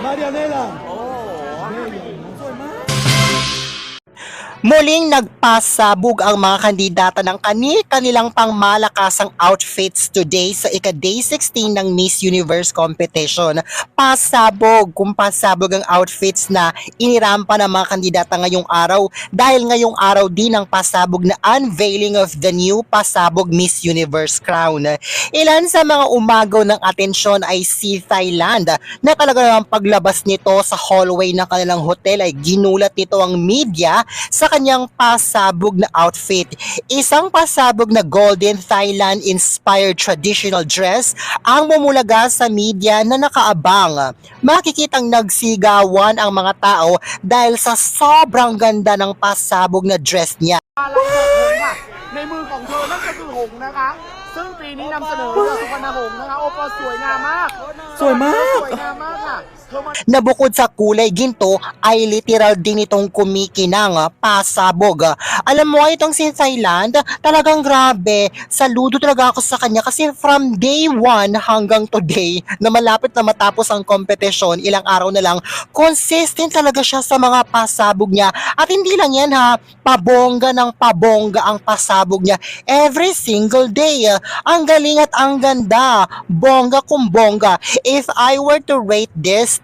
Marianela. Muling nagpasabog ang mga kandidata ng kanilang pangmalakasang outfits today sa ika-day 16 ng Miss Universe competition. Pasabog ang outfits na inirampa ng mga kandidata ngayong araw dahil ngayong araw din ang pasabog na unveiling of the new pasabog Miss Universe crown. Ilan sa mga umagaw ng atensyon ay si Thailand na talaga namang paglabas nito sa hallway ng kanilang hotel ay ginulat nito ang media sa kanyang pasabog na outfit. Isang pasabog na golden Thailand-inspired traditional dress ang mumulaga sa media na nakaabang. Makikitang nagsigawan ang mga tao dahil sa sobrang ganda ng pasabog na dress niya. ในมือของเธอนั่นก็คือหงส์นะคะ ซึ่งปีนี้นำเสนอเรือสุพรรณหงส์นะคะโอปอสวยงามมาก สวยมาก สวยงามมากค่ะ Na bukod sa kulay ginto ay literal din itong kumikinang pasabog. Alam mo itong si Thailand, talagang grabe. Saludo talaga ako sa kanya kasi from day 1 hanggang today na malapit na matapos ang kompetisyon, ilang araw na lang, consistent talaga siya sa mga pasabog niya. At hindi lang yan ha, pabongga ng pabongga ang pasabog niya every single day. Ang galing at ang ganda. Bongga kung bongga. If I were to rate this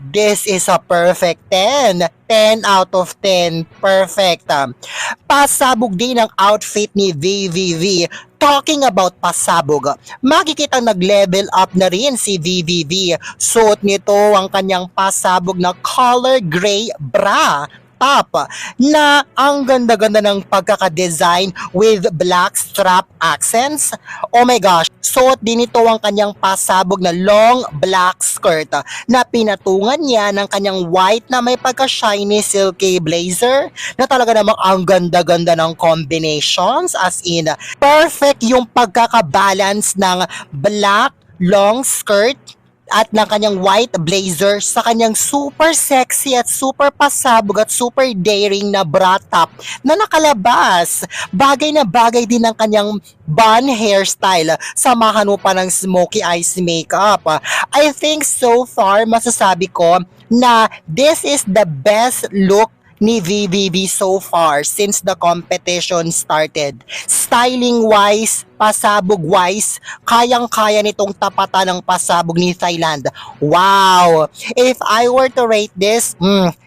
is a perfect 10. 10 out of 10. Perfect. Pasabog din ang outfit ni VVV. Talking about pasabog, makikita nag-level up na rin si VVV. Suot nito ang kanyang pasabog na color gray bra top na ang ganda-ganda ng pagkakadesign with black strap accents. Oh my gosh, suot din ito ang kanyang pasabog na long black skirt na pinatungan niya ng kanyang white na may pagka-shiny silky blazer na talaga namang ang ganda-ganda ng combinations, as in perfect yung pagkakabalance ng black long skirt at ng kanyang white blazer sa kanyang super sexy at super pasabog at super daring na bra top na nakalabas. Bagay na bagay din ang kanyang bun hairstyle. Samahan mo pa ng smoky eyes makeup. I think so far masasabi ko na this is the best look ni VVV so far since the competition started. Styling-wise, pasabog-wise, kayang-kaya nitong tapatan ng pasabog ni Thailand. Wow! If I were to rate this,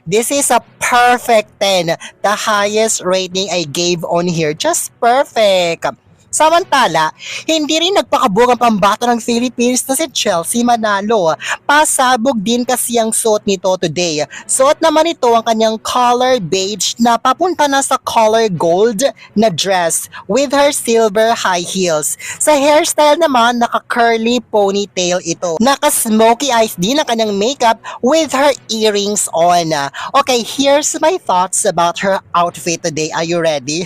this is a perfect 10. The highest rating I gave on here. Just perfect. Samantala, hindi rin nagpakabog ang pambato ng Philippines na si Chelsea Manalo. Pasabog din kasi ang suot nito today. Suot naman ito ang kanyang color beige na papunta na sa color gold na dress with her silver high heels. Sa hairstyle naman, naka-curly ponytail ito. Naka-smoky eyes din ang kanyang makeup with her earrings on. Okay, here's my thoughts about her outfit today. Are you ready?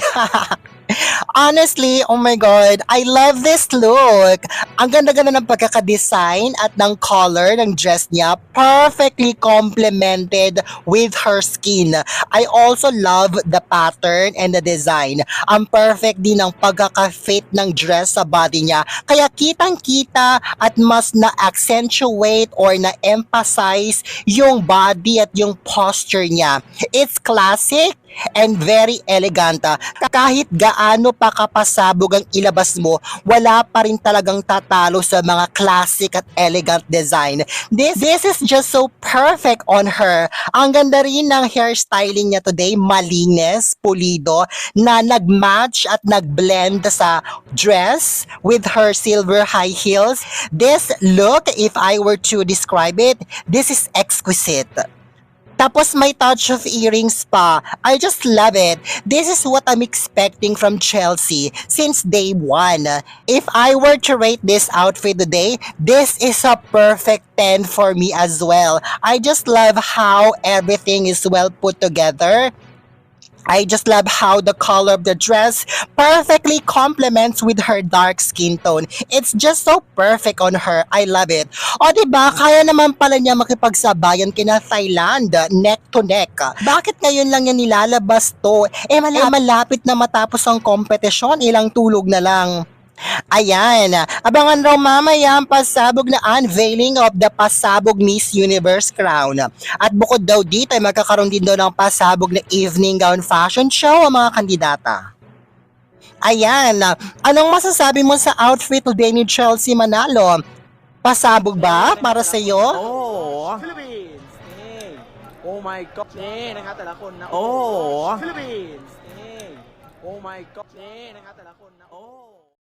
Honestly, oh my God, I love this look. Ang ganda-ganda ng pagkakadesign at ng color ng dress niya, perfectly complemented with her skin. I also love the pattern and the design. Ang perfect din ng pagkaka-fit ng dress sa body niya. Kaya kitang-kita at mas na-accentuate or na-emphasize yung body at yung posture niya. It's classic and very elegant. Kahit gaano pa kapasabog ang ilabas mo, wala pa rin talagang tatalo sa mga classic at elegant design. This is just so perfect on her. Ang ganda rin ng hairstyling niya today, malinis, pulido, na nagmatch at nagblend sa dress with her silver high heels. This look, if I were to describe it, this is exquisite. Tapos may touch of earrings pa. I just love it. This is what I'm expecting from Chelsea since day 1. If I were to rate this outfit today, this is a perfect 10 for me as well. I just love how everything is well put together. I just love how the color of the dress perfectly complements with her dark skin tone. It's just so perfect on her. I love it. O diba, kaya naman pala niya makipagsabayan kina Thailand, neck to neck. Bakit ngayon lang niya nilalabas to? Malapit na matapos ang kompetisyon, ilang tulog na lang. Ayan, abangan raw mamaya ang pasabog na unveiling of the pasabog Miss Universe crown. At bukod daw dito ay magkakaroon din daw ng pasabog na evening gown fashion show ang mga kandidata. Ayan, anong masasabi mo sa outfit today ni Chelsea Manalo? Pasabog ba para sa iyo? Oh, Philippinesนี่โอ้ my god นี่นะครับแต่ละคนนะโอ้ Philippines นี่โอ้ my god นี่นะครับแต่ละคนนะโอ้